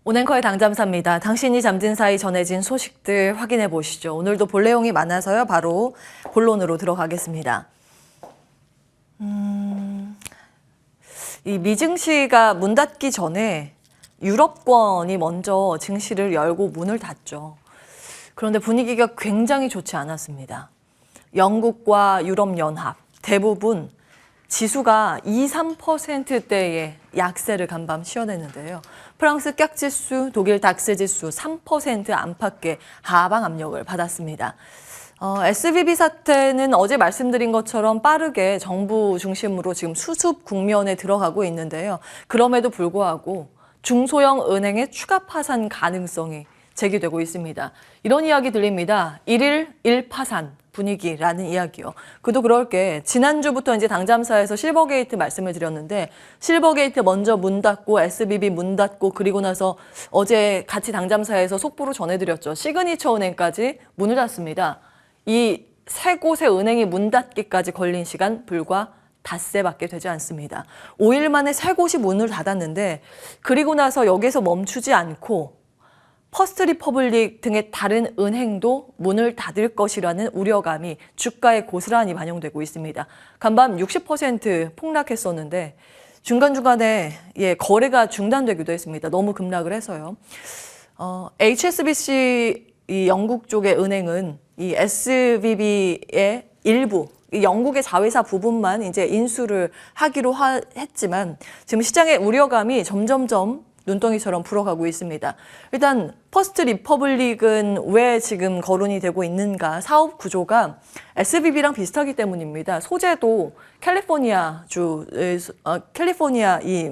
오냉커의 당잠사입니다. 당신이 잠든 사이 전해진 소식들 확인해 보시죠. 오늘도 볼 내용이 많아서요. 바로 본론으로 들어가겠습니다. 이 미증시가 문 닫기 전에 유럽권이 먼저 증시를 열고 문을 닫죠. 그런데 분위기가 굉장히 좋지 않았습니다. 영국과 유럽연합 대부분 지수가 2, 3%대의 약세를 간밤 시어내는데요. 프랑스 깍지수, 독일 닥스지수 3% 안팎의 하방 압력을 받았습니다. SVB 사태는 어제 말씀드린 것처럼 빠르게 정부 중심으로 지금 수습 국면에 들어가고 있는데요. 그럼에도 불구하고 중소형 은행의 추가 파산 가능성이 제기되고 있습니다. 이런 이야기 들립니다. 1일 1파산 분위기라는 이야기요. 그도 그럴 게 지난주부터 이제 당잠사에서 실버게이트 말씀을 드렸는데 실버게이트 먼저 문 닫고 SVB 문 닫고 그리고 나서 어제 같이 당잠사에서 속보로 전해드렸죠. 시그니처 은행까지 문을 닫습니다. 이 세 곳의 은행이 문 닫기까지 걸린 시간 불과 닷새밖에 되지 않습니다. 5일 만에 세 곳이 문을 닫았는데 그리고 나서 여기서 멈추지 않고 퍼스트 리퍼블릭 등의 다른 은행도 문을 닫을 것이라는 우려감이 주가에 고스란히 반영되고 있습니다. 간밤 60% 폭락했었는데 중간중간에 거래가 중단되기도 했습니다. 너무 급락을 해서요. HSBC 이 영국 쪽의 은행은 이 SVB의 일부 이 영국의 자회사 부분만 이제 인수를 하기로 했지만 지금 시장의 우려감이 점점점 눈덩이처럼 불어가고 있습니다. 일단 퍼스트 리퍼블릭은 왜 지금 거론이 되고 있는가? 사업 구조가 SVB랑 비슷하기 때문입니다. 소재도 캘리포니아 이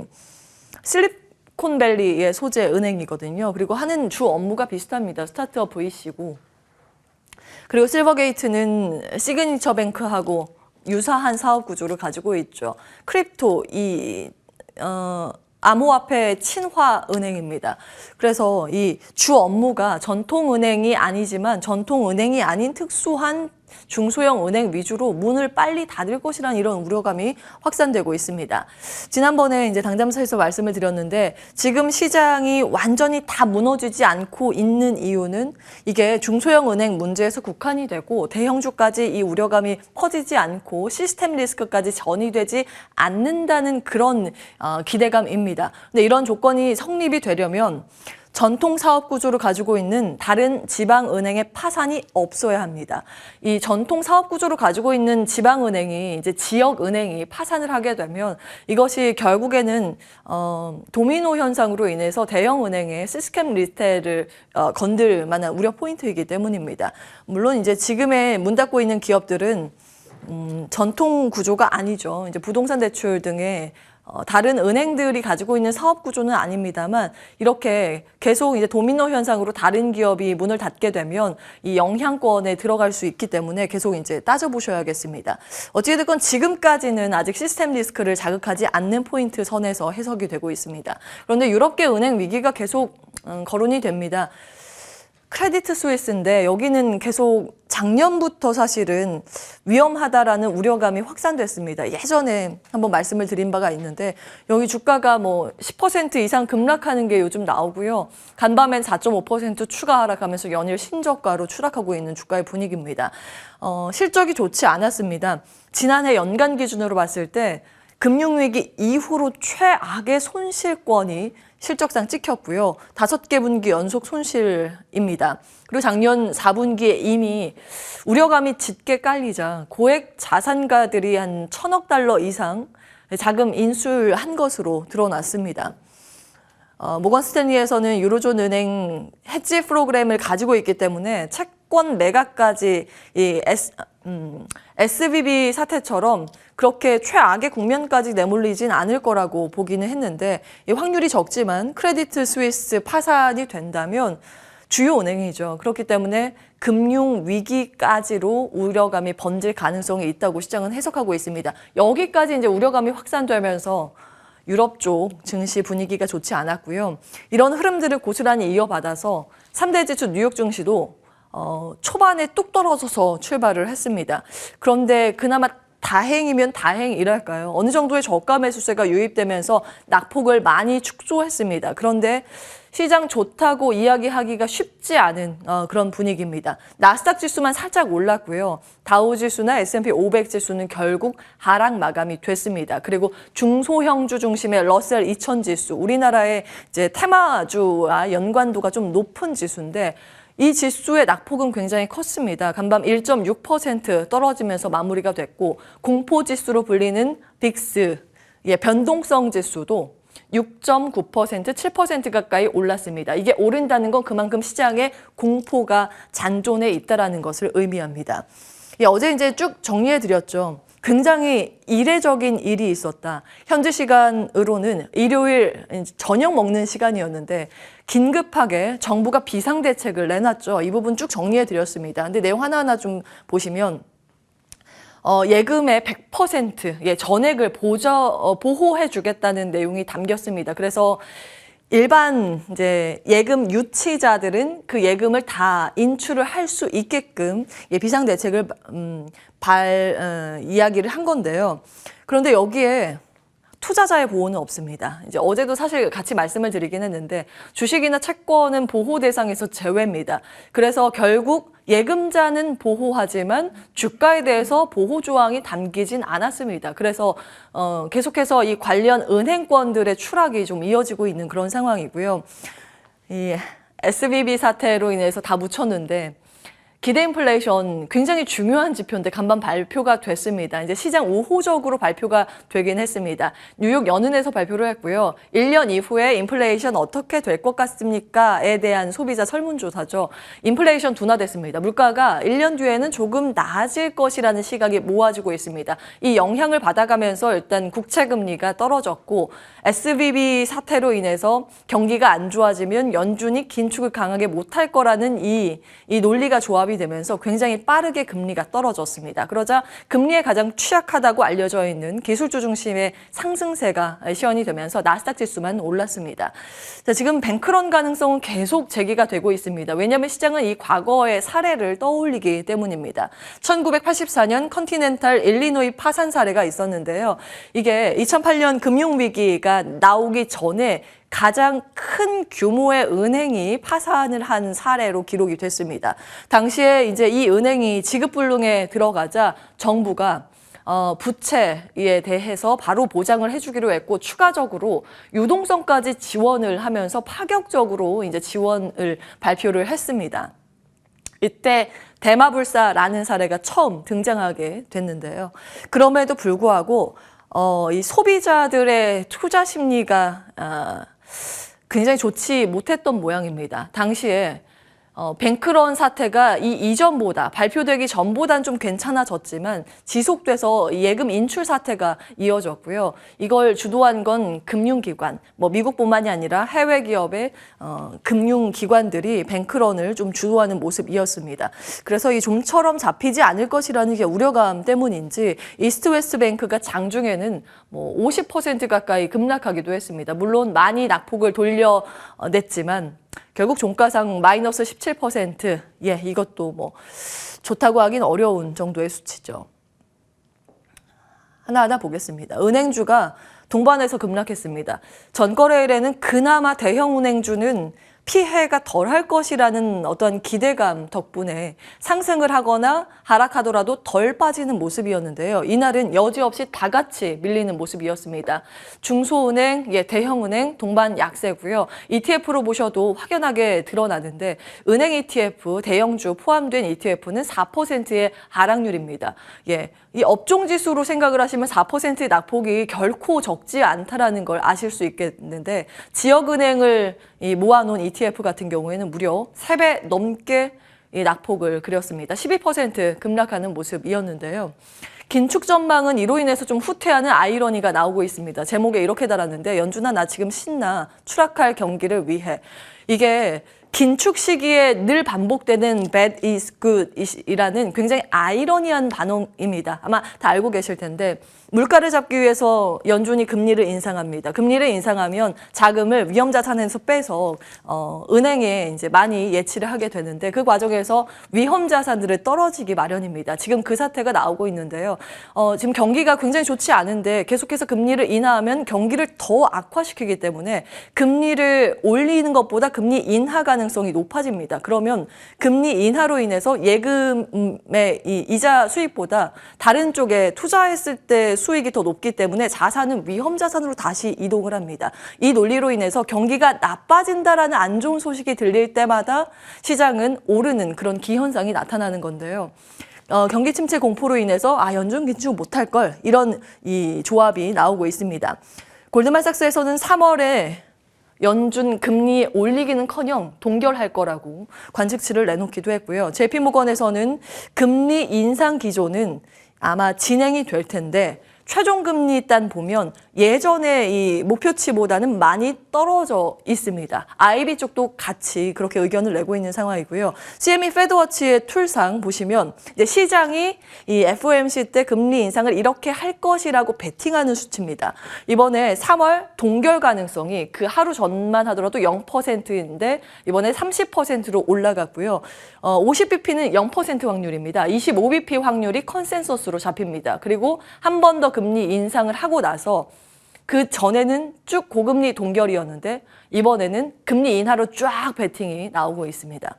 실리콘밸리의 소재 은행이거든요. 그리고 하는 주 업무가 비슷합니다. 스타트업 VC고. 그리고 실버게이트는 시그니처 뱅크하고 유사한 사업 구조를 가지고 있죠. 크립토 암호화폐 친화은행입니다. 그래서 이 주 업무가 전통은행이 아니지만 전통은행이 아닌 특수한 중소형 은행 위주로 문을 빨리 닫을 것이라는 이런 우려감이 확산되고 있습니다. 지난번에 이제 당잠사에서 말씀을 드렸는데 지금 시장이 완전히 다 무너지지 않고 있는 이유는 이게 중소형 은행 문제에서 국한이 되고 대형주까지 이 우려감이 퍼지지 않고 시스템 리스크까지 전이되지 않는다는 그런 기대감입니다. 근데 이런 조건이 성립이 되려면 전통 사업 구조를 가지고 있는 다른 지방은행의 파산이 없어야 합니다. 이 전통 사업 구조를 가지고 있는 지방은행이 이제 지역은행이 파산을 하게 되면 이것이 결국에는 도미노 현상으로 인해서 대형은행의 시스템 리스크를 건들 만한 우려 포인트이기 때문입니다. 물론 이제 지금의 문 닫고 있는 기업들은 전통 구조가 아니죠. 이제 부동산 대출 등의 다른 은행들이 가지고 있는 사업 구조는 아닙니다만 이렇게 계속 이제 도미노 현상으로 다른 기업이 문을 닫게 되면 이 영향권에 들어갈 수 있기 때문에 계속 이제 따져보셔야겠습니다. 어찌됐건 지금까지는 아직 시스템 리스크를 자극하지 않는 포인트 선에서 해석이 되고 있습니다. 그런데 유럽계 은행 위기가 계속 거론이 됩니다. 크레디트 스위스인데 여기는 계속 작년부터 사실은 위험하다라는 우려감이 확산됐습니다. 예전에 한번 말씀을 드린 바가 있는데 여기 주가가 뭐 10% 이상 급락하는 게 요즘 나오고요. 간밤엔 4.5% 추가 하락하면서 연일 신저가로 추락하고 있는 주가의 분위기입니다. 실적이 좋지 않았습니다. 지난해 연간 기준으로 봤을 때 금융위기 이후로 최악의 손실권이 실적상 찍혔고요. 5개 분기 연속 손실입니다. 그리고 작년 4분기에 이미 우려감이 짙게 깔리자 고액 자산가들이 한 1,000억 달러 이상 자금 인수한 것으로 드러났습니다. 모건 스탠리에서는 유로존 은행 해지 프로그램을 가지고 있기 때문에 채권 매각까지 이 SVB 사태처럼 그렇게 최악의 국면까지 내몰리진 않을 거라고 보기는 했는데 이 확률이 적지만 크레디트 스위스 파산이 된다면 주요 은행이죠. 그렇기 때문에 금융 위기까지로 우려감이 번질 가능성이 있다고 시장은 해석하고 있습니다. 여기까지 이제 우려감이 확산되면서 유럽 쪽 증시 분위기가 좋지 않았고요. 이런 흐름들을 고스란히 이어받아서 3대 지수 뉴욕 증시도 초반에 뚝 떨어져서 출발을 했습니다. 그런데 그나마 다행이면 다행이랄까요? 어느 정도의 저가 매수세가 유입되면서 낙폭을 많이 축소했습니다. 그런데 시장 좋다고 이야기하기가 쉽지 않은 그런 분위기입니다. 나스닥 지수만 살짝 올랐고요. 다우 지수나 S&P 500 지수는 결국 하락 마감이 됐습니다. 그리고 중소형주 중심의 러셀 2000 지수, 우리나라의 이제 테마주와 연관도가 좀 높은 지수인데 이 지수의 낙폭은 굉장히 컸습니다. 간밤 1.6% 떨어지면서 마무리가 됐고 공포지수로 불리는 빅스, 변동성 지수도 6.9%, 7% 가까이 올랐습니다. 이게 오른다는 건 그만큼 시장에 공포가 잔존해 있다는 것을 의미합니다. 어제 이제 쭉 정리해드렸죠. 굉장히 이례적인 일이 있었다. 현지 시간으로는 일요일 저녁 먹는 시간이었는데 긴급하게 정부가 비상대책을 내놨죠. 이 부분 쭉 정리해드렸습니다. 근데 내용 하나하나 좀 보시면 예금의 100% 전액을 보호해주겠다는 내용이 담겼습니다. 그래서 일반 이제 예금 유치자들은 그 예금을 다 인출을 할 수 있게끔 비상대책을 이야기를 한 건데요. 그런데 여기에 투자자의 보호는 없습니다. 이제 어제도 사실 같이 말씀을 드리긴 했는데 주식이나 채권은 보호 대상에서 제외입니다. 그래서 결국 예금자는 보호하지만 주가에 대해서 보호 조항이 담기진 않았습니다. 그래서 계속해서 이 관련 은행권들의 추락이 좀 이어지고 있는 그런 상황이고요. 이 SVB 사태로 인해서 다 묻혔는데 기대 인플레이션 굉장히 중요한 지표인데 간밤 발표가 됐습니다. 이제 시장 우호적으로 발표가 되긴 했습니다. 뉴욕 연은에서 발표를 했고요. 1년 이후에 인플레이션 어떻게 될 것 같습니까?에 대한 소비자 설문조사죠. 인플레이션 둔화됐습니다. 물가가 1년 뒤에는 조금 나아질 것이라는 시각이 모아지고 있습니다. 이 영향을 받아가면서 일단 국채금리가 떨어졌고 SVB 사태로 인해서 경기가 안 좋아지면 연준이 긴축을 강하게 못할 거라는 이 논리가 조합이 되면서 굉장히 빠르게 금리가 떨어졌습니다. 그러자 금리에 가장 취약하다고 알려져 있는 기술주 중심의 상승세가 시현이 되면서 나스닥 지수만 올랐습니다. 자, 지금 뱅크런 가능성은 계속 제기가 되고 있습니다. 왜냐하면 시장은 이 과거의 사례를 떠올리기 때문입니다. 1984년 컨티넨탈 일리노이 파산 사례가 있었는데요. 이게 2008년 금융위기가 나오기 전에 가장 큰 규모의 은행이 파산을 한 사례로 기록이 됐습니다. 당시에 이제 이 은행이 지급불능에 들어가자 정부가 부채에 대해서 바로 보장을 해주기로 했고 추가적으로 유동성까지 지원을 하면서 파격적으로 이제 지원을 발표를 했습니다. 이때 대마불사라는 사례가 처음 등장하게 됐는데요. 그럼에도 불구하고 이 소비자들의 투자 심리가 굉장히 좋지 못했던 모양입니다. 당시에 뱅크런 사태가 이전보다 발표되기 전보단 좀 괜찮아졌지만 지속돼서 예금 인출 사태가 이어졌고요. 이걸 주도한 건 금융기관, 미국뿐만이 아니라 해외 기업의 금융기관들이 뱅크런을 좀 주도하는 모습이었습니다. 그래서 이 좀처럼 잡히지 않을 것이라는 게 우려감 때문인지 이스트웨스트 뱅크가 장중에는 50% 가까이 급락하기도 했습니다. 물론 많이 낙폭을 돌려냈지만 결국 종가상 마이너스 17%, 이것도 좋다고 하긴 어려운 정도의 수치죠. 하나하나 보겠습니다. 은행주가 동반해서 급락했습니다. 전거래일에는 그나마 대형 은행주는 피해가 덜할 것이라는 어떤 기대감 덕분에 상승을 하거나 하락하더라도 덜 빠지는 모습이었는데요. 이날은 여지없이 다 같이 밀리는 모습이었습니다. 중소은행, 대형은행 동반 약세고요. ETF로 보셔도 확연하게 드러나는데 은행 ETF, 대형주 포함된 ETF는 4%의 하락률입니다. 이 업종지수로 생각을 하시면 4%의 낙폭이 결코 적지 않다라는 걸 아실 수 있겠는데 지역은행을 모아놓은 ETF 같은 경우에는 무려 3배 넘게 이 낙폭을 그렸습니다. 12% 급락하는 모습이었는데요. 긴축 전망은 이로 인해서 좀 후퇴하는 아이러니가 나오고 있습니다. 제목에 이렇게 달았는데 연준아 나 지금 신나 추락할 경기를 위해. 이게 긴축 시기에 늘 반복되는 bad is good 이라는 굉장히 아이러니한 단어입니다. 아마 다 알고 계실 텐데 물가를 잡기 위해서 연준이 금리를 인상합니다. 금리를 인상하면 자금을 위험자산에서 빼서 은행에 이제 많이 예치를 하게 되는데 그 과정에서 위험자산들을 떨어지기 마련입니다. 지금 그 사태가 나오고 있는데요. 지금 경기가 굉장히 좋지 않은데 계속해서 금리를 인하하면 경기를 더 악화시키기 때문에 금리를 올리는 것보다 금리 인하 가능성이 높아집니다. 그러면 금리 인하로 인해서 예금의 이 이자 수익보다 다른 쪽에 투자했을 때 수익이 더 높기 때문에 자산은 위험 자산으로 다시 이동을 합니다. 이 논리로 인해서 경기가 나빠진다라는 안 좋은 소식이 들릴 때마다 시장은 오르는 그런 기현상이 나타나는 건데요. 경기 침체 공포로 인해서 연준 긴축 못할 걸 이런 이 조합이 나오고 있습니다. 골드만삭스에서는 3월에 연준 금리 올리기는커녕 동결할 거라고 관측치를 내놓기도 했고요. JP모건에서는 금리 인상 기조는 아마 진행이 될 텐데 최종 금리 단 보면 예전의 이 목표치보다는 많이 떨어져 있습니다. IB 쪽도 같이 그렇게 의견을 내고 있는 상황이고요. CME 페드워치의 툴상 보시면 이제 시장이 이 FOMC 때 금리 인상을 이렇게 할 것이라고 베팅하는 수치입니다. 이번에 3월 동결 가능성이 그 하루 전만 하더라도 0%인데 이번에 30%로 올라갔고요. 50bp는 0% 확률입니다. 25bp 확률이 컨센서스로 잡힙니다. 그리고 한 번 더 금리 인상을 하고 나서 그 전에는 쭉 고금리 동결이었는데 이번에는 금리 인하로 쫙 베팅이 나오고 있습니다.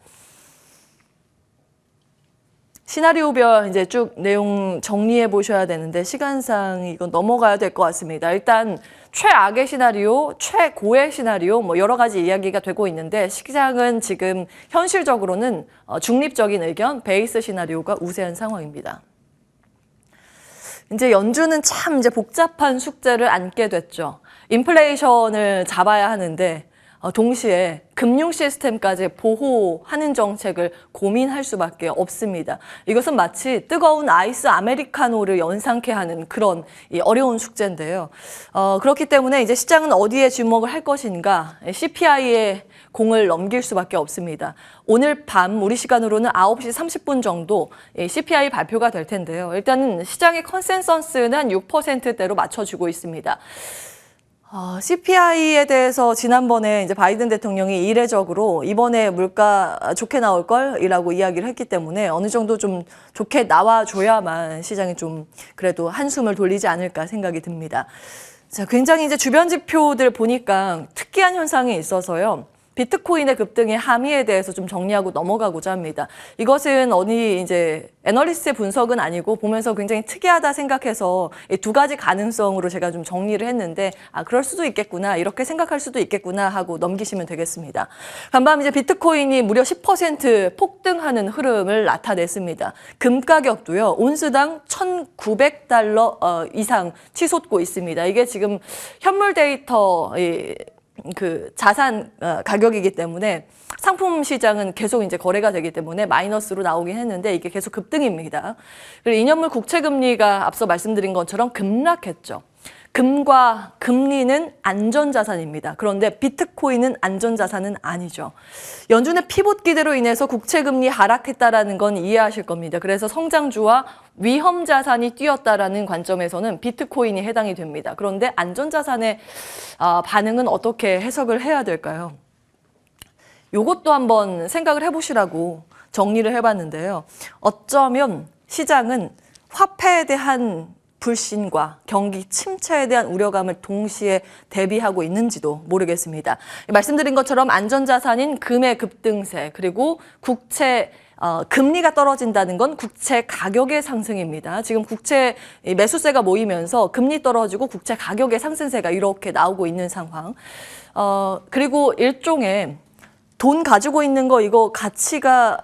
시나리오별 이제 쭉 내용 정리해 보셔야 되는데 시간상 이건 넘어가야 될 것 같습니다. 일단 최악의 시나리오, 최고의 시나리오 뭐 여러 가지 이야기가 되고 있는데 시장은 지금 현실적으로는 중립적인 의견, 베이스 시나리오가 우세한 상황입니다. 이제 연준은 참 이제 복잡한 숙제를 안게 됐죠. 인플레이션을 잡아야 하는데 동시에 금융 시스템까지 보호하는 정책을 고민할 수밖에 없습니다. 이것은 마치 뜨거운 아이스 아메리카노를 연상케 하는 그런 어려운 숙제인데요. 그렇기 때문에 이제 시장은 어디에 주목을 할 것인가, CPI에 공을 넘길 수밖에 없습니다. 오늘 밤 우리 시간으로는 9시 30분 정도 CPI 발표가 될 텐데요. 일단은 시장의 컨센서스는 한 6%대로 맞춰주고 있습니다. CPI에 대해서 지난번에 이제 바이든 대통령이 이례적으로 이번에 물가 좋게 나올 걸이라고 이야기를 했기 때문에 어느 정도 좀 좋게 나와줘야만 시장이 좀 그래도 한숨을 돌리지 않을까 생각이 듭니다. 자, 굉장히 이제 주변 지표들 보니까 특이한 현상이 있어서요. 비트코인의 급등의 함의에 대해서 좀 정리하고 넘어가고자 합니다. 이것은 어디 이제 애널리스트의 분석은 아니고 보면서 굉장히 특이하다 생각해서 이 두 가지 가능성으로 제가 좀 정리를 했는데 그럴 수도 있겠구나, 이렇게 생각할 수도 있겠구나 하고 넘기시면 되겠습니다. 간밤 이제 비트코인이 무려 10% 폭등하는 흐름을 나타냈습니다. 금 가격도요, 온스당 $1,900 이상 치솟고 있습니다. 이게 지금 현물 데이터 그 자산 가격이기 때문에 상품 시장은 계속 이제 거래가 되기 때문에 마이너스로 나오긴 했는데 이게 계속 급등입니다. 그리고 2년물 국채 금리가 앞서 말씀드린 것처럼 급락했죠. 금과 금리는 안전자산입니다. 그런데 비트코인은 안전자산은 아니죠. 연준의 피봇 기대로 인해서 국채금리 하락했다라는 건 이해하실 겁니다. 그래서 성장주와 위험자산이 뛰었다라는 관점에서는 비트코인이 해당이 됩니다. 그런데 안전자산의 반응은 어떻게 해석을 해야 될까요? 이것도 한번 생각을 해보시라고 정리를 해봤는데요. 어쩌면 시장은 화폐에 대한 불신과 경기 침체에 대한 우려감을 동시에 대비하고 있는지도 모르겠습니다. 말씀드린 것처럼 안전자산인 금의 급등세, 그리고 국채 금리가 떨어진다는 건 국채 가격의 상승입니다. 지금 국채 매수세가 모이면서 금리 떨어지고 국채 가격의 상승세가 이렇게 나오고 있는 상황. 그리고 일종의 돈 가지고 있는 거 이거 가치가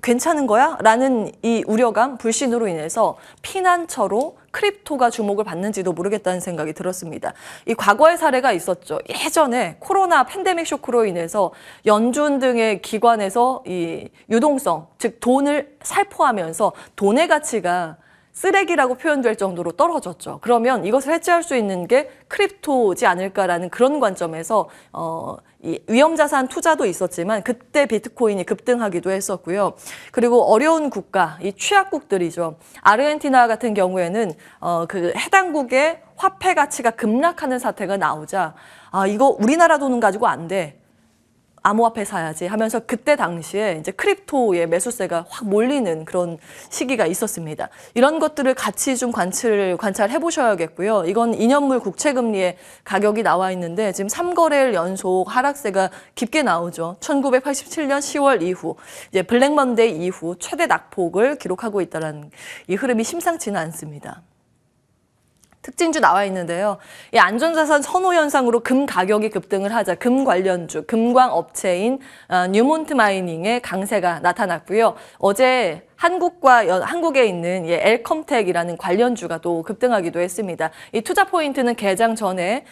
괜찮은 거야? 라는 이 우려감, 불신으로 인해서 피난처로 크립토가 주목을 받는지도 모르겠다는 생각이 들었습니다. 이 과거의 사례가 있었죠. 예전에 코로나 팬데믹 쇼크로 인해서 연준 등의 기관에서 이 유동성, 즉 돈을 살포하면서 돈의 가치가 쓰레기라고 표현될 정도로 떨어졌죠. 그러면 이것을 해체할 수 있는 게 크립토지 않을까라는 그런 관점에서 이 위험자산 투자도 있었지만 그때 비트코인이 급등하기도 했었고요. 그리고 어려운 국가, 이 취약국들이죠. 아르헨티나 같은 경우에는 그 해당국의 화폐 가치가 급락하는 사태가 나오자 이거 우리나라 돈은 가지고 안 돼. 암호화폐 사야지 하면서 그때 당시에 이제 크립토의 매수세가 확 몰리는 그런 시기가 있었습니다. 이런 것들을 같이 좀 관찰해 보셔야겠고요. 이건 2년물 국채금리의 가격이 나와 있는데 지금 3거래일 연속 하락세가 깊게 나오죠. 1987년 10월 이후 이제 블랙먼데이 이후 최대 낙폭을 기록하고 있다는 이 흐름이 심상치는 않습니다. 특징주 나와 있는데요. 이 안전자산 선호 현상으로 금 가격이 급등을 하자 금 관련주, 금광 업체인 뉴몬트 마이닝의 강세가 나타났고요. 어제 한국에 있는 엘컴텍이라는 관련주가 또 급등하기도 했습니다. 이 투자 포인트는 개장 전에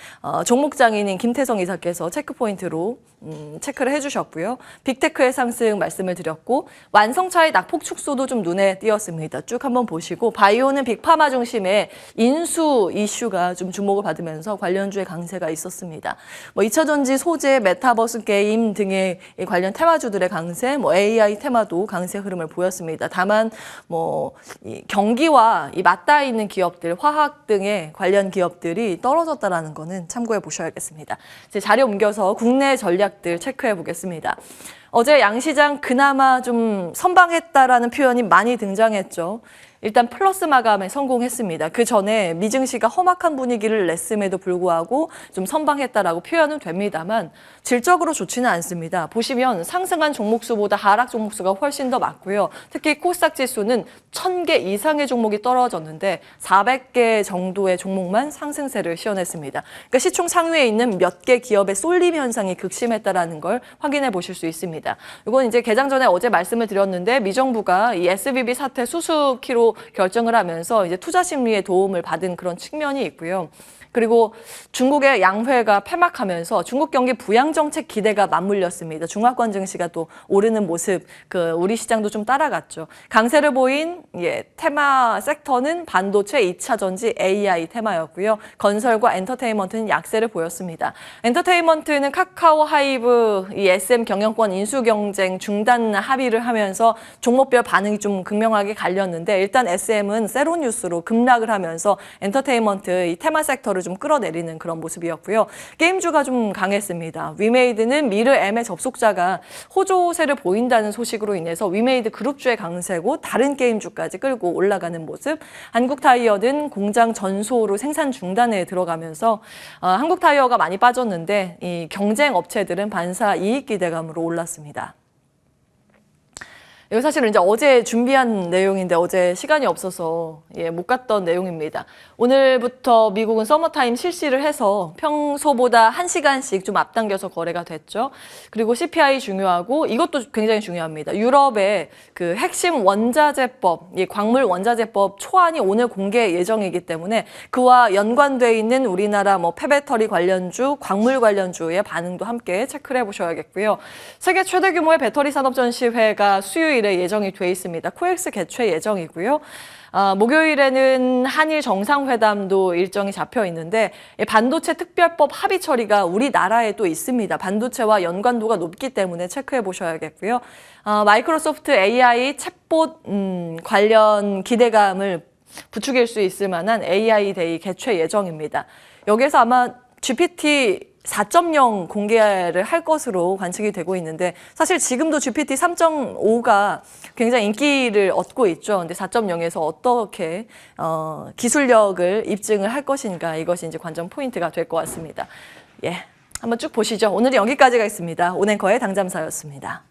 종목장인인 김태성 이사께서 체크 포인트로 체크를 해주셨고요. 빅테크의 상승 말씀을 드렸고 완성차의 낙폭 축소도 좀 눈에 띄었습니다. 쭉 한번 보시고 바이오는 빅파마 중심의 인수 이슈가 좀 주목을 받으면서 관련주의 강세가 있었습니다. 2차전지 소재, 메타버스 게임 등의 관련 테마주들의 강세, AI 테마도 강세 흐름을 보였습니다. 다만 이 경기와 이 맞닿아 있는 기업들, 화학 등의 관련 기업들이 떨어졌다라는 거는 참고해 보셔야겠습니다. 이제 자리 옮겨서 국내 전략들 체크해 보겠습니다. 어제 양시장 그나마 좀 선방했다라는 표현이 많이 등장했죠. 일단 플러스 마감에 성공했습니다. 그 전에 미증시가 험악한 분위기를 냈음에도 불구하고 좀 선방했다라고 표현은 됩니다만 질적으로 좋지는 않습니다. 보시면 상승한 종목수보다 하락 종목수가 훨씬 더 많고요. 특히 코스닥 지수는 1000개 이상의 종목이 떨어졌는데 400개 정도의 종목만 상승세를 시현했습니다. 그러니까 시총 상위에 있는 몇 개 기업의 쏠림 현상이 극심했다라는 걸 확인해 보실 수 있습니다. 이건 이제 개장 전에 어제 말씀을 드렸는데 미정부가 이 SVB 사태 수습키로 결정을 하면서 이제 투자 심리에 도움을 받은 그런 측면이 있고요. 그리고 중국의 양회가 폐막하면서 중국 경기 부양 정책 기대가 맞물렸습니다. 중화권 증시가 또 오르는 모습, 우리 시장도 좀 따라갔죠. 강세를 보인 테마 섹터는 반도체, 2차 전지, AI 테마였고요. 건설과 엔터테인먼트는 약세를 보였습니다. 엔터테인먼트는 카카오 하이브, 이 SM 경영권 인수 경쟁 중단 합의를 하면서 종목별 반응이 좀 극명하게 갈렸는데 일단 SM은 세로뉴스로 급락을 하면서 엔터테인먼트 이 테마 섹터를 좀 끌어내리는 그런 모습이었고요. 게임주가 좀 강했습니다. 위메이드는 미르 M의 접속자가 호조세를 보인다는 소식으로 인해서 위메이드 그룹주의 강세고 다른 게임주까지 끌고 올라가는 모습. 한국타이어는 공장 전소로 생산 중단에 들어가면서 한국타이어가 많이 빠졌는데 이 경쟁 업체들은 반사 이익 기대감으로 올랐습니다. 이거 사실은 이제 어제 준비한 내용인데 어제 시간이 없어서 못 갔던 내용입니다. 오늘부터 미국은 서머타임 실시를 해서 평소보다 1시간씩 좀 앞당겨서 거래가 됐죠. 그리고 CPI 중요하고 이것도 굉장히 중요합니다. 유럽의 그 핵심 원자재법, 광물 원자재법 초안이 오늘 공개 예정이기 때문에 그와 연관돼 있는 우리나라 폐배터리 관련주, 광물 관련주의 반응도 함께 체크를 해보셔야겠고요. 세계 최대 규모의 배터리 산업 전시회가 수요일에 예정이 돼 있습니다. 코엑스 개최 예정이고요. 목요일에는 한일 정상회담도 일정이 잡혀 있는데 반도체 특별법 합의 처리가 우리나라에 또 있습니다. 반도체와 연관도가 높기 때문에 체크해 보셔야겠고요. 마이크로소프트 AI 챗봇 관련 기대감을 부추길 수 있을 만한 AI 데이 개최 예정입니다. 여기에서 아마 GPT 4.0 공개를 할 것으로 관측이 되고 있는데 사실 지금도 GPT 3.5가 굉장히 인기를 얻고 있죠. 근데 4.0에서 어떻게 기술력을 입증을 할 것인가 이것이 이제 관전 포인트가 될 것 같습니다. 한번 쭉 보시죠. 오늘은 여기까지가 있습니다. 온앵커의 당잠사였습니다.